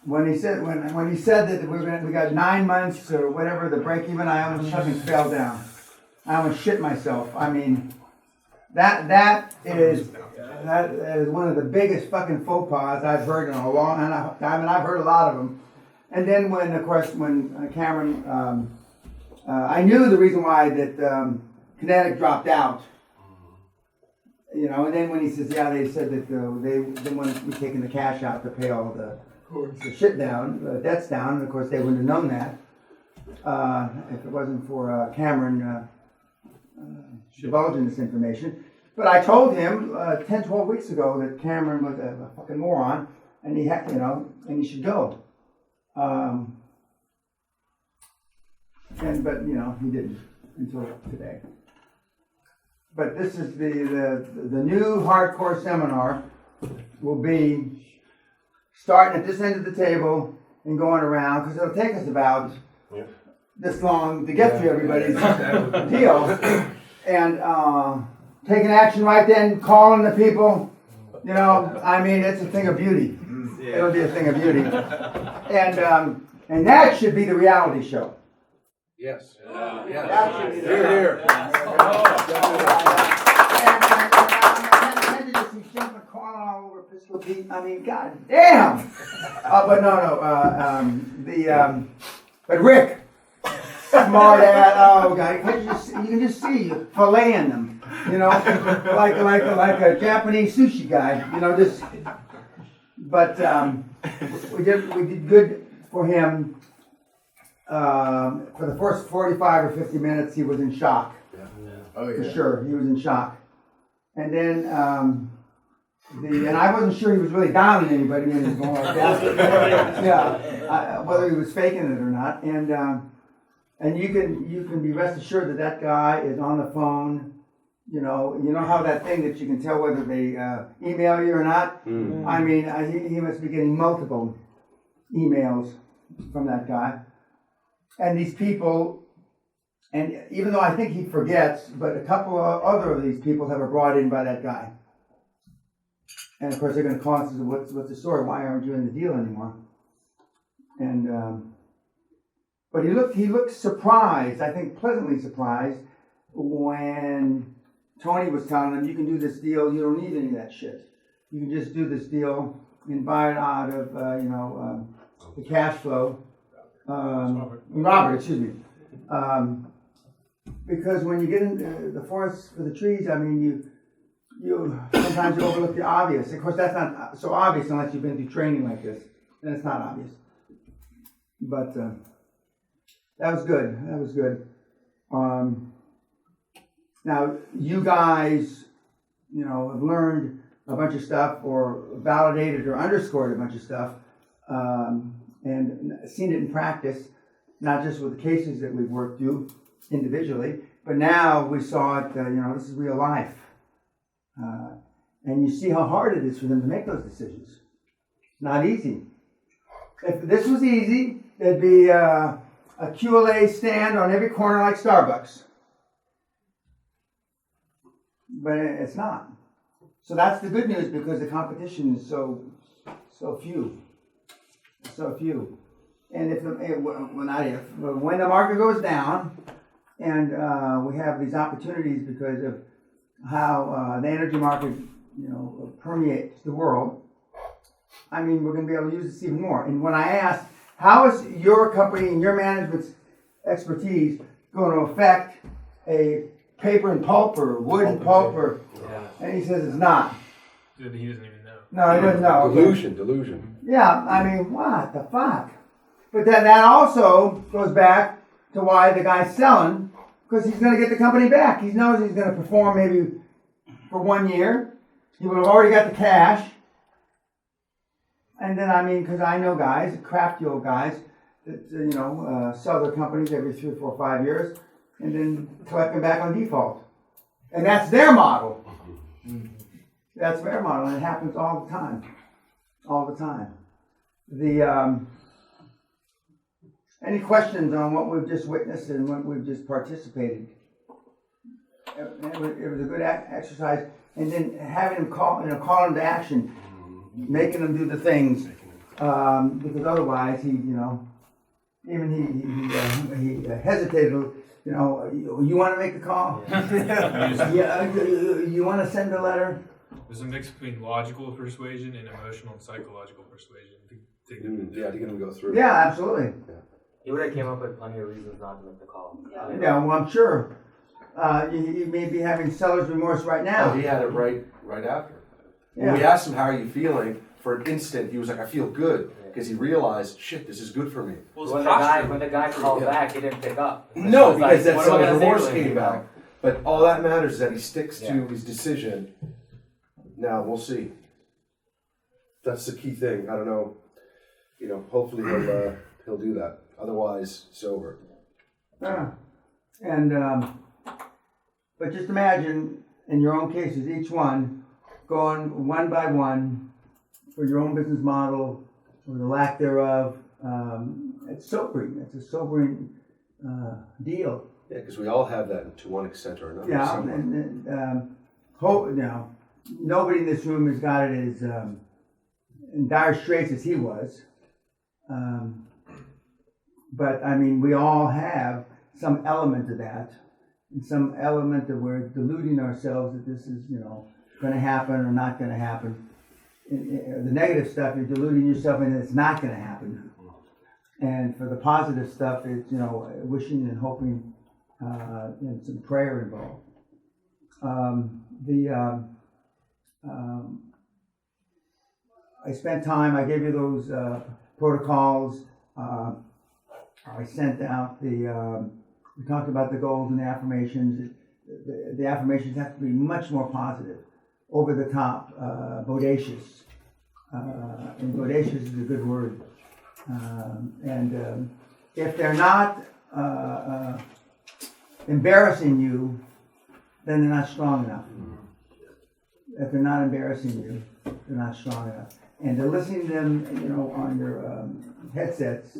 when he said that we got 9 months or whatever the break even, I almost fucking fell down. I almost shit myself. I mean, that is one of the biggest fucking faux pas I've heard in a long time, and I've heard a lot of them. And then when Cameron, I knew the reason why that Kinetic dropped out. You know, and then when he says, yeah, they said that they didn't want to be taking the cash out to pay all the shit down, the debts down, and of course they wouldn't have known that if it wasn't for Cameron divulging this information. But I told him 10, 12 weeks ago that Cameron was a fucking moron, and he had, and he should go. But he didn't until today. But this is the new hardcore seminar will be starting at this end of the table and going around, because it'll take us about this long to get through everybody's deal. And taking action right then, calling the people, I mean, it's a thing of beauty. It'll be a thing of beauty. And that should be the reality show. Yes. That should be the Here. all over Pistol Pete. I mean, god damn. But Rick, smart ass. Oh god, you can just see you filleting them. Like a Japanese sushi guy. But we did good for him. For the first 45 or 50 minutes, he was in shock. Oh, yeah. For sure, he was in shock. And then and I wasn't sure he was really downing anybody and he was going like that. Whether he was faking it or not. And you can be rest assured that guy is on the phone. You know how that thing that you can tell whether they email you or not. Mm-hmm. I mean, he must be getting multiple emails from that guy. And these people, and even though I think he forgets, but a couple of other of these people have been brought in by that guy. And of course they're going to call and say, what's the story? Why aren't you in the deal anymore? And but he looked surprised, I think pleasantly surprised, when Tony was telling him, you can do this deal, you don't need any of that shit. You can just do this deal and buy it out of the cash flow. Robert, excuse me. Because when you get in the forest for the trees, I mean, you sometimes you overlook the obvious. Of course, that's not so obvious unless you've been through training like this, and it's not obvious. But that was good. That was good. Now, you guys, have learned a bunch of stuff, or validated or underscored a bunch of stuff. And seen it in practice, not just with the cases that we've worked through individually, but now we saw it, this is real life. And you see how hard it is for them to make those decisions. Not easy. If this was easy, there'd be a QLA stand on every corner like Starbucks. But it's not. So that's the good news, because the competition is so few. So few. And when the market goes down, and we have these opportunities because of how the energy market, permeates the world, I mean, we're going to be able to use this even more. And when I asked, how is your company and your management's expertise going to affect a paper and pulp or wood and pulp, and he says it's not. He doesn't even know. No, he doesn't know. Delusion. Yeah, I mean, what the fuck? But then that also goes back to why the guy's selling, because he's going to get the company back. He knows he's going to perform maybe for 1 year. He will have already got the cash. And then, because I know guys, crafty old guys, that, sell their companies every 3, 4, 5 years, and then collect them back on default. And that's their model. That's their model, and it happens all the time. All the time. Any questions on what we've just witnessed and what we've just participated? It was a good exercise, and then having them call them to action, making them do the things because otherwise even he hesitated. You want to make the call? Yeah. You want to send a letter? There's a mix between logical persuasion and emotional and psychological persuasion. To get him to go through. Yeah, absolutely. He would have came up with plenty of reasons not to make the call. Yeah, well, I'm sure. You may be having seller's remorse right now. Oh, he had it right after. Yeah. When we asked him, how are you feeling? For an instant, he was like, I feel good. Because he realized, shit, this is good for me. Well, when the guy called back, he didn't pick up. No, He was because like, that what am I seller's gonna say remorse to him, came back. But all that matters is that he sticks to his decision. Now, we'll see. That's the key thing. I don't know. Hopefully he'll do that. Otherwise, it's over. But just imagine, in your own cases, each one, going one by one for your own business model, or the lack thereof. It's sobering. It's a sobering deal. Yeah, because we all have that to one extent or another. Yeah, somewhere. and nobody in this room has got it as in dire straits as he was. But I mean, we all have some element of that, and some element of we're deluding ourselves that this is, going to happen or not going to happen. The negative stuff, you're deluding yourself in it's not going to happen. And for the positive stuff, it's wishing and hoping, and some prayer involved. I spent time. I gave you those protocols. I sent out we talked about the goals and the affirmations. The affirmations have to be much more positive, over the top, bodacious. And bodacious is a good word. And if they're not embarrassing you, then they're not strong enough. If they're not embarrassing you, they're not strong enough. And to listen to them, on your headsets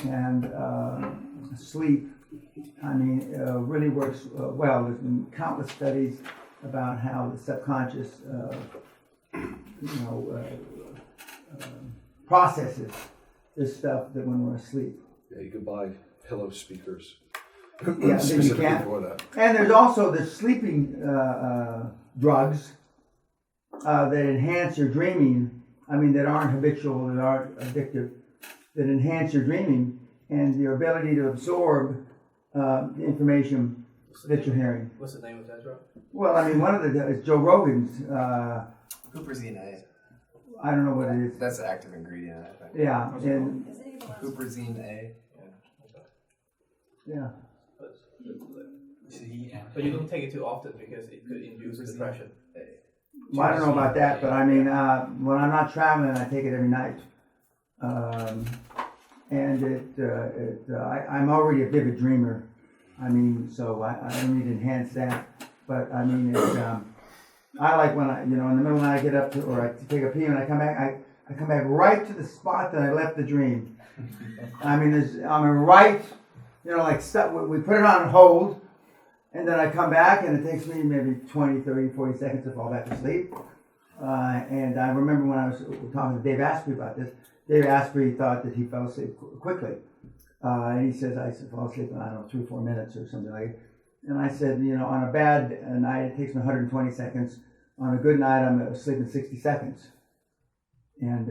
and sleep, really works well. There's been countless studies about how the subconscious, processes this stuff that when we're asleep. Yeah, you could buy pillow speakers Yeah, specifically you can. for that. And there's also the sleeping drugs that enhance your dreaming. That aren't habitual, that aren't addictive, that enhance your dreaming and your ability to absorb the information that you're hearing. What's the name of that drug? Well, one of the is Joe Rogan's. Huperzine A. I don't know what it is. That's the active ingredient, I think. Yeah, and Huperzine A. yeah. But you don't take it too often because it could induce depression. Well, I don't know about that, but when I'm not traveling, I take it every night. And I'm already a vivid dreamer. So I don't need to enhance that. But I like when in the middle of the night I get up or I take a pee and I come back. I come back right to the spot that I left the dream. Right. Like stuff. We put it on hold. And then I come back, and it takes me maybe 20, 30, 40 seconds to fall back asleep. And I remember when I was talking to Dave Asprey about this, Dave Asprey thought that he fell asleep quickly. And he says, I fall asleep in, 3 or 4 minutes or something like it. And I said, on a bad night, it takes me 120 seconds. On a good night, I'm asleep in 60 seconds. And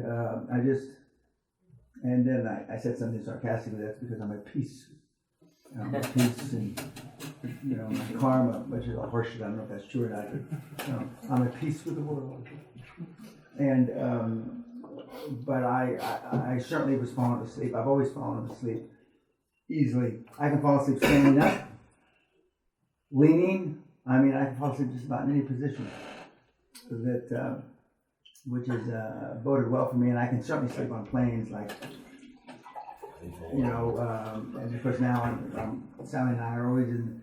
then I said something sarcastically, that's because I'm at peace. I'm at peace and, my karma, which is all horseshit, I don't know if that's true or not, but I'm at peace with the world. And, but I certainly was falling asleep. I've always fallen asleep easily. I can fall asleep standing up, leaning. I can fall asleep just about in any position that, which is boded well for me. And I can certainly sleep on planes, like, and of course now Sally and I are always in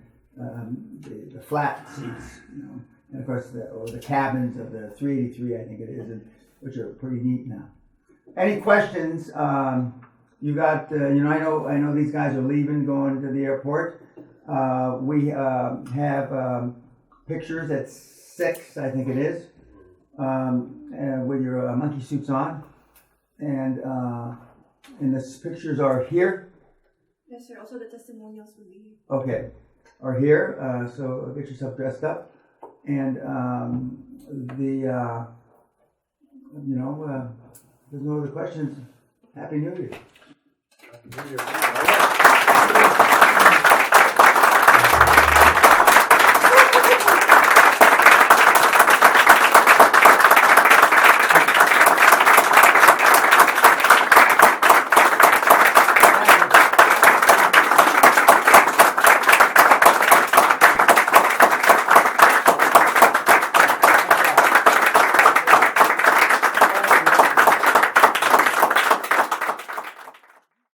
the flat seats, and of course the cabins of the 383, I think it is, which are pretty neat now. Any questions? You got, I know these guys are leaving, going to the airport. We have pictures at 6, I think it is, with your monkey suits on. and the pictures are here. Yes, sir. Also, the testimonials will be here. Okay, are here. So get yourself dressed up, and if there's no other questions. Happy New Year. Happy New Year.